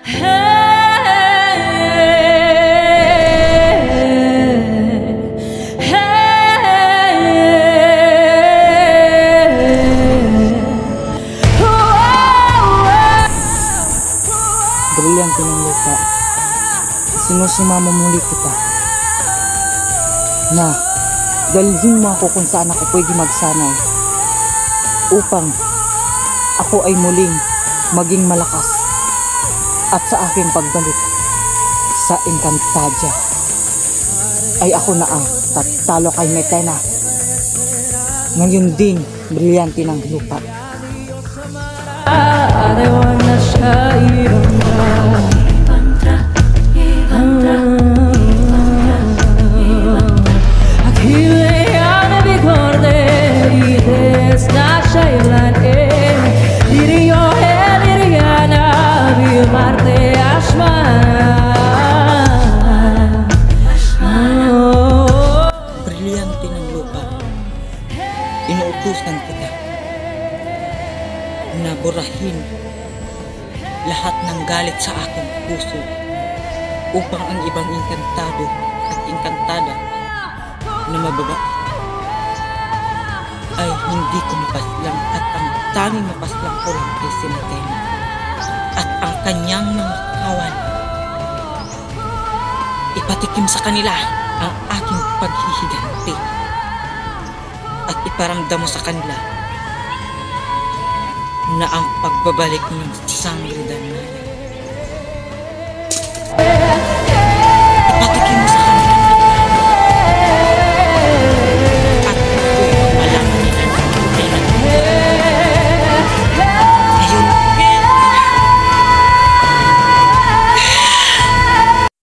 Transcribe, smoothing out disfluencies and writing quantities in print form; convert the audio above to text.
Brilyante ng lupa, sinusumamo muli kita na dalhin mo ako kung saan ako pwede magsanay upang ako ay muling maging malakas at sa aking pagbalik sa Encantadia ay ako na ang tatalo kay Metena. Ngayon din, brilyante ng lupa. Brilyante ng lupa, inuutusan kita na burahin lahat ng galit sa aking puso upang ang ibang inkantado at inkantada na mababa ay hindi ko mapaslang at ang tanging mapaslang ko lang ay si Metena at ang kanyang mga kawan. Ipatikim sa kanila ang aking paghihiganti at iparamdam mo sa kanila na ang pagbabalik ng Sangre Danaya